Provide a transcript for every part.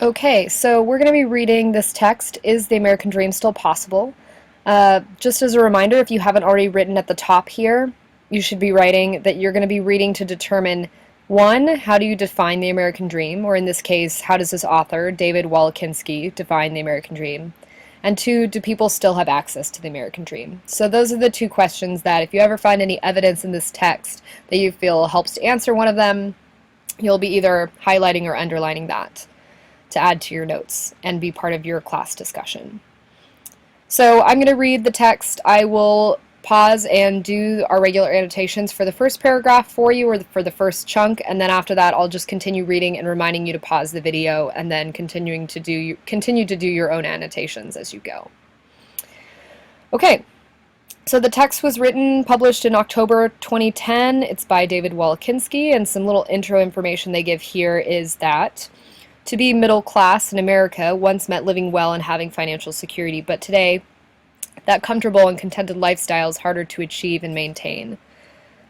Okay, so we're going to be reading this text, Is the American Dream Still Possible? Just as a reminder, if you haven't already written at the top here, you should be writing that you're going to be reading to determine, one, how do you define the American dream? Or in this case, how does this author, David Wolokinski, define the American dream? And two, do people still have access to the American dream? So those are the two questions that if you ever find any evidence in this text that you feel helps to answer one of them, you'll be either highlighting or underlining that to add to your notes and be part of your class discussion. So I'm going to read the text. I will pause and do our regular annotations for the first paragraph for you, or for the first chunk, and then after that I'll just continue reading and reminding you to pause the video and then continue to do your own annotations as you go. Okay, so the text was published in October 2010. It's by David Wolokinski, and some little intro information they give here is that to be middle class in America once meant living well and having financial security, but today that comfortable and contented lifestyle is harder to achieve and maintain.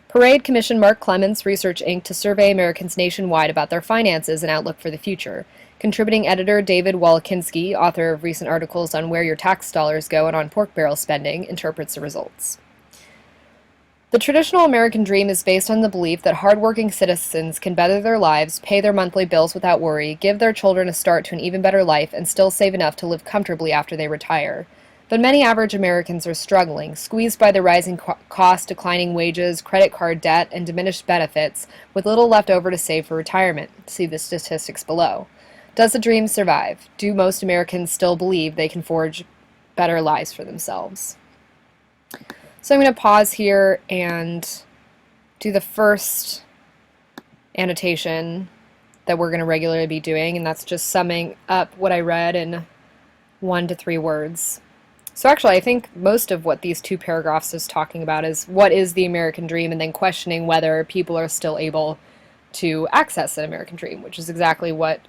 Parade commissioned Mark Clements Research Inc. to survey Americans nationwide about their finances and outlook for the future. Contributing editor David Wolokinski, author of recent articles on where your tax dollars go and on pork barrel spending, interprets the results. The traditional American dream is based on the belief that hardworking citizens can better their lives, pay their monthly bills without worry, give their children a start to an even better life, and still save enough to live comfortably after they retire. But many average Americans are struggling, squeezed by the rising cost, declining wages, credit card debt, and diminished benefits, with little left over to save for retirement. See the statistics below. Does the dream survive? Do most Americans still believe they can forge better lives for themselves? So I'm going to pause here and do the first annotation that we're going to regularly be doing, and that's just summing up what I read in 1 to 3 words. So actually, I think most of what these 2 paragraphs is talking about is what is the American dream, and then questioning whether people are still able to access an American dream, which is exactly what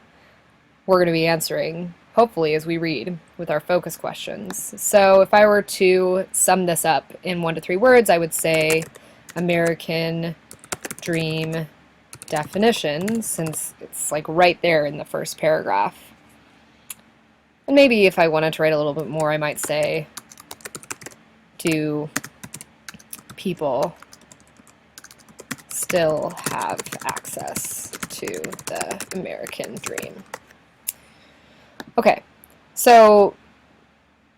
we're going to be answering, hopefully, as we read with our focus questions. So if I were to sum this up in 1 to 3 words, I would say American dream definition, since it's like right there in the first paragraph. And maybe if I wanted to write a little bit more, I might say, do people still have access to the American dream? Okay, so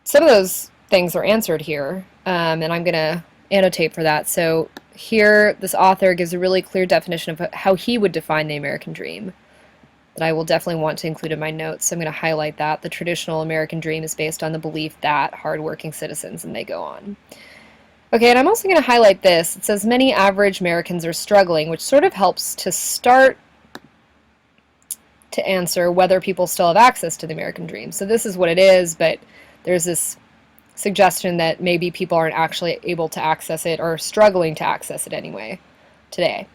some of those things are answered here, and I'm going to annotate for that. So here, this author gives a really clear definition of how he would define the American dream that I will definitely want to include in my notes. So I'm going to highlight that. The traditional American dream is based on the belief that hardworking citizens, and they go on. Okay, and I'm also going to highlight this. It says many average Americans are struggling, which sort of helps to start to answer whether people still have access to the American dream. So this is what it is, but there's this suggestion that maybe people aren't actually able to access it, or struggling to access it anyway today.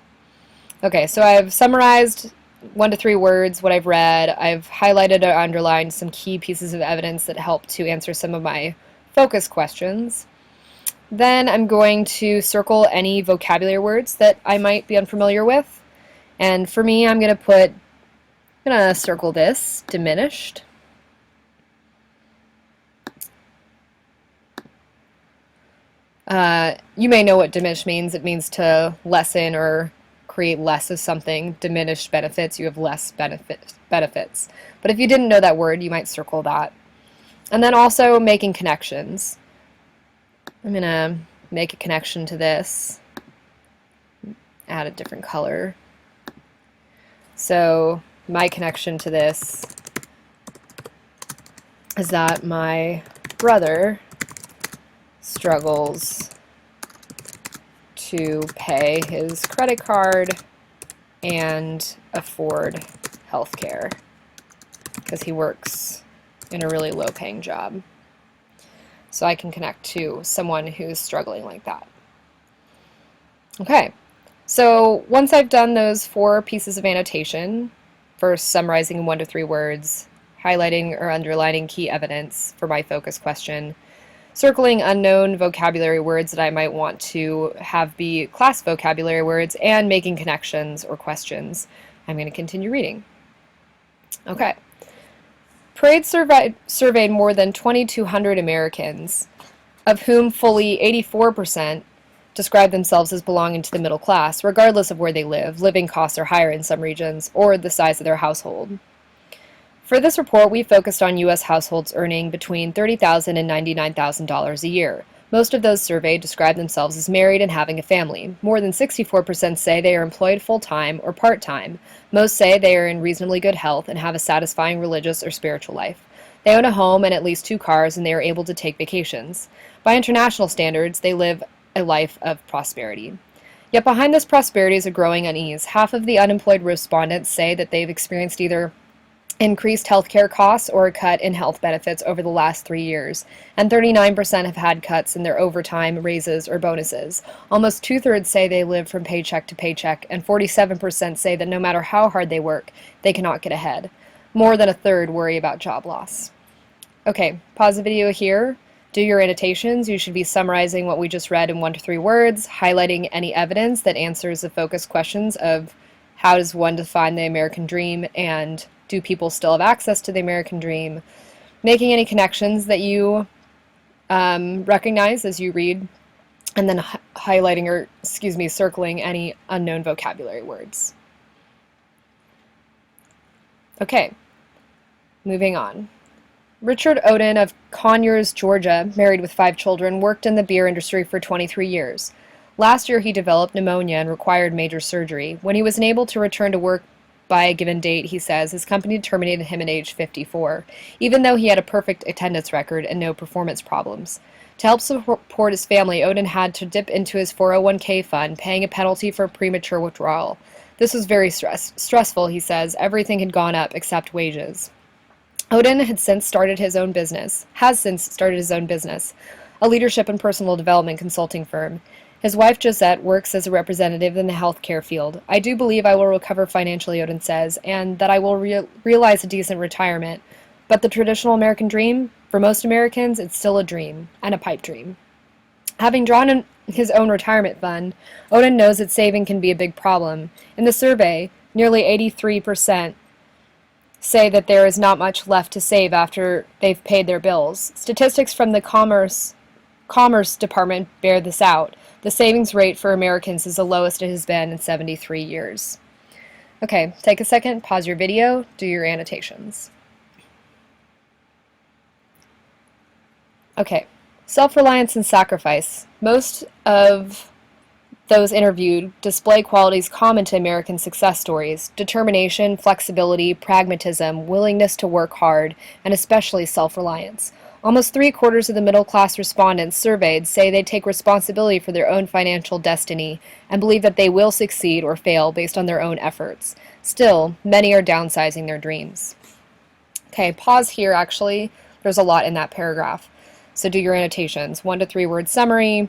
Okay, so I've summarized 1 to 3 words what I've read. I've highlighted or underlined some key pieces of evidence that help to answer some of my focus questions. Then I'm going to circle any vocabulary words that I might be unfamiliar with. And for me, I'm going to circle this, diminished. You may know what diminished means. It means to lessen or create less of something. Diminished benefits, you have less benefits. But if you didn't know that word, you might circle that. And then also making connections. I'm going to make a connection to this, add a different color. So my connection to this is that my brother struggles to pay his credit card and afford health care because he works in a really low-paying job. So I can connect to someone who's struggling like that. Okay, so once I've done those 4 pieces of annotation, first summarizing in 1 to 3 words, highlighting or underlining key evidence for my focus question, circling unknown vocabulary words that I might want to have be class vocabulary words, and making connections or questions, I'm going to continue reading. Okay, parade surveyed more than 2,200 Americans, of whom fully 84% describe themselves as belonging to the middle class, regardless of where they live. Living costs are higher in some regions, or the size of their household. For this report, we focused on U.S. households earning between $30,000 and $99,000 a year. Most of those surveyed describe themselves as married and having a family. More than 64% say they are employed full-time or part-time. Most say they are in reasonably good health and have a satisfying religious or spiritual life. They own a home and at least 2 cars, and they are able to take vacations. By international standards, they live a life of prosperity. Yet behind this prosperity is a growing unease. Half of the unemployed respondents say that they've experienced either increased healthcare costs or a cut in health benefits over the last 3 years, and 39% have had cuts in their overtime, raises, or bonuses. Almost 2/3 say they live from paycheck to paycheck, and 47% say that no matter how hard they work, they cannot get ahead. More than 1/3 worry about job loss. Okay, pause the video here. Do your annotations. You should be summarizing what we just read in 1 to 3 words, highlighting any evidence that answers the focused questions of how does one define the American dream, and do people still have access to the American dream, making any connections that you recognize as you read, and then highlighting or, circling any unknown vocabulary words. Okay, moving on. Richard Oden of Conyers, Georgia, married with 5 children, worked in the beer industry for 23 years. Last year he developed pneumonia and required major surgery. When he was unable to return to work by a given date, he says, his company terminated him at age 54, even though he had a perfect attendance record and no performance problems. To help support his family, Oden had to dip into his 401k fund, paying a penalty for premature withdrawal. This was very stressful, he says. Everything had gone up except wages. Oden has since started his own business, a leadership and personal development consulting firm. His wife, Josette, works as a representative in the healthcare field. I do believe I will recover financially, Oden says, and that I will realize a decent retirement. But the traditional American dream, for most Americans, it's still a dream, and a pipe dream. Having drawn in his own retirement fund, Oden knows that saving can be a big problem. In the survey, nearly 83% say that there is not much left to save after they've paid their bills. Statistics from the Commerce Department bear this out. The savings rate for Americans is the lowest it has been in 73 years. Okay, take a second, pause your video, do your annotations. Okay, self-reliance and sacrifice. Most of those interviewed display qualities common to American success stories: determination, flexibility, pragmatism, willingness to work hard, and especially self-reliance. Almost 3/4 of the middle-class respondents surveyed say they take responsibility for their own financial destiny and believe that they will succeed or fail based on their own efforts. Still, many are downsizing their dreams. Okay, pause here actually. There's a lot in that paragraph. So do your annotations. 1 to 3 word summary,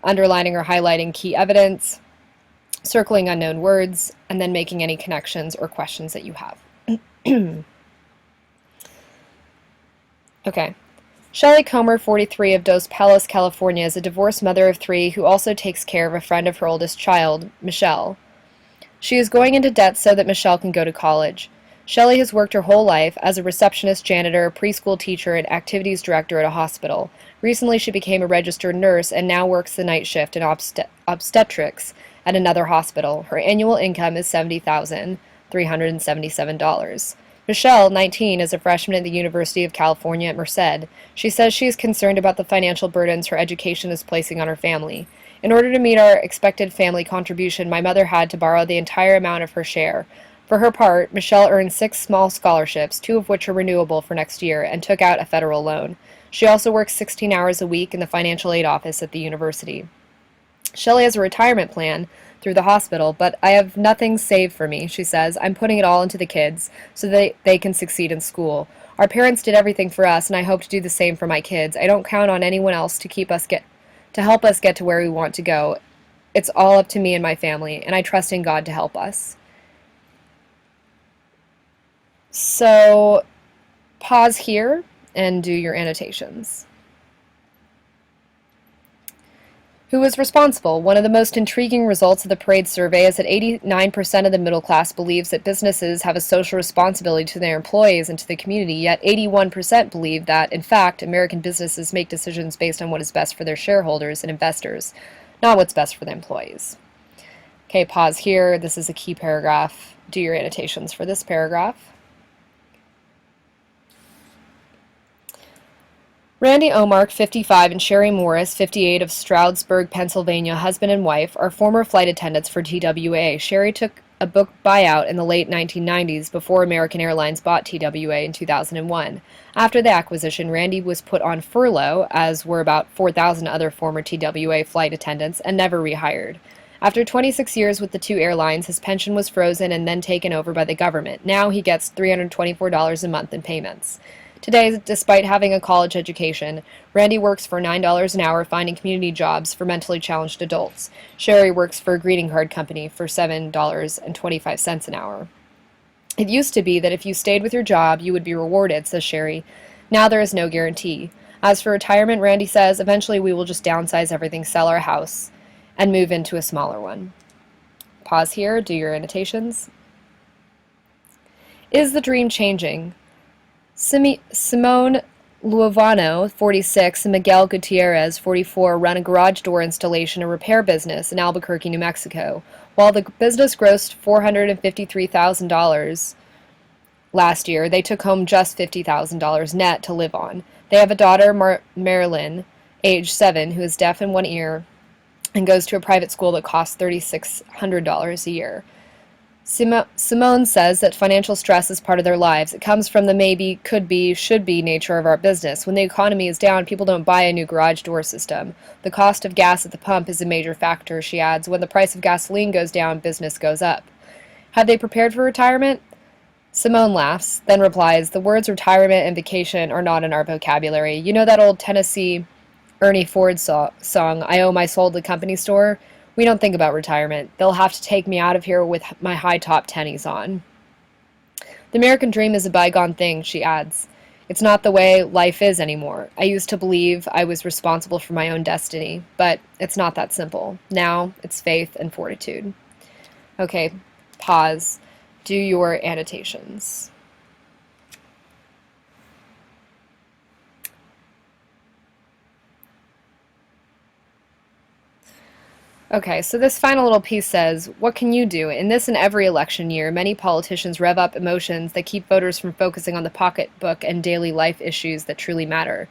underlining or highlighting key evidence, circling unknown words, and then making any connections or questions that you have. Okay. Shelley Comer, 43, of Dos Palos, California, is a divorced mother of 3 who also takes care of a friend of her oldest child, Michelle. She is going into debt so that Michelle can go to college. Shelley has worked her whole life as a receptionist, janitor, preschool teacher, and activities director at a hospital. Recently, she became a registered nurse and now works the night shift in obstetrics at another hospital. Her annual income is $70,377. Michelle, 19, is a freshman at the University of California at Merced. She says she is concerned about the financial burdens her education is placing on her family. In order to meet our expected family contribution, my mother had to borrow the entire amount of her share. For her part, Michelle earned 6 small scholarships, 2 of which are renewable for next year, and took out a federal loan. She also works 16 hours a week in the financial aid office at the university. Shelley has a retirement plan through the hospital, but I have nothing saved for me, she says. I'm putting it all into the kids so that they can succeed in school. Our parents did everything for us, and I hope to do the same for my kids. I don't count on anyone else to help us get to where we want to go. It's all up to me and my family, and I trust in God to help us. So pause here and do your annotations. Who was responsible? One of the most intriguing results of the parade survey is that 89% of the middle class believes that businesses have a social responsibility to their employees and to the community, yet 81% believe that, in fact, American businesses make decisions based on what is best for their shareholders and investors, not what's best for the employees. Okay, pause here. This is a key paragraph. Do your annotations for this paragraph. Randy Omark, 55, and Sherry Morris, 58, of Stroudsburg, Pennsylvania, husband and wife, are former flight attendants for TWA. Sherry took a book buyout in the late 1990s before American Airlines bought TWA in 2001. After the acquisition, Randy was put on furlough, as were about 4,000 other former TWA flight attendants, and never rehired. After 26 years with the two airlines, his pension was frozen and then taken over by the government. Now he gets $324 a month in payments. Today, despite having a college education, Randy works for $9 an hour finding community jobs for mentally challenged adults. Sherry works for a greeting card company for $7.25 an hour. It used to be that if you stayed with your job, you would be rewarded, says Sherry. Now there is no guarantee. As for retirement, Randy says, eventually we will just downsize everything, sell our house, and move into a smaller one. Pause here, do your annotations. Is the dream changing? Simone Luovano, 46, and Miguel Gutierrez, 44, run a garage door installation and repair business in Albuquerque, New Mexico. While the business grossed $453,000 last year, they took home just $50,000 net to live on. They have a daughter, Marilyn, age 7, who is deaf in one ear and goes to a private school that costs $3,600 a year. Simone says that financial stress is part of their lives. It comes from the maybe, could be, should be nature of our business. When the economy is down, people don't buy a new garage door system. The cost of gas at the pump is a major factor, she adds. When the price of gasoline goes down, business goes up. Have they prepared for retirement? Simone laughs, then replies, the words retirement and vacation are not in our vocabulary. You know that old Tennessee Ernie Ford song, I Owe My Soul to the Company Store? We don't think about retirement. They'll have to take me out of here with my high-top tennies on. The American dream is a bygone thing, she adds. It's not the way life is anymore. I used to believe I was responsible for my own destiny, but it's not that simple. Now it's faith and fortitude. Okay, pause. Do your annotations. Okay, so this final little piece says, what can you do? In this and every election year, many politicians rev up emotions that keep voters from focusing on the pocketbook and daily life issues that truly matter.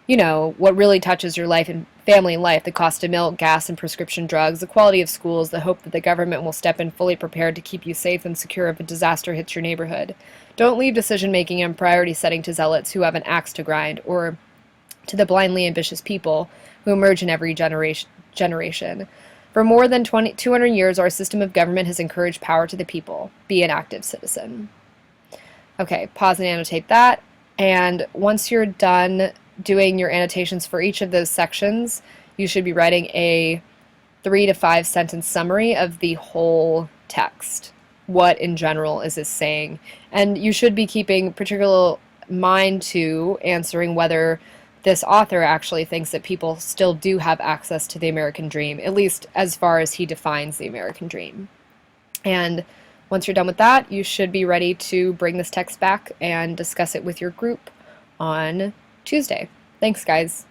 You know, what really touches your life and family life, the cost of milk, gas, and prescription drugs, the quality of schools, the hope that the government will step in fully prepared to keep you safe and secure if a disaster hits your neighborhood. Don't leave decision-making and priority setting to zealots who have an axe to grind, or to the blindly ambitious people who emerge in every generation. For more than 200 years, our system of government has encouraged power to the people. Be an active citizen. Okay, pause and annotate that. And once you're done doing your annotations for each of those sections, you should be writing a 3 to 5 sentence summary of the whole text. What in general is this saying? And you should be keeping particular mind to answering whether this author actually thinks that people still do have access to the American dream, at least as far as he defines the American dream. And once you're done with that, you should be ready to bring this text back and discuss it with your group on Tuesday. Thanks, guys.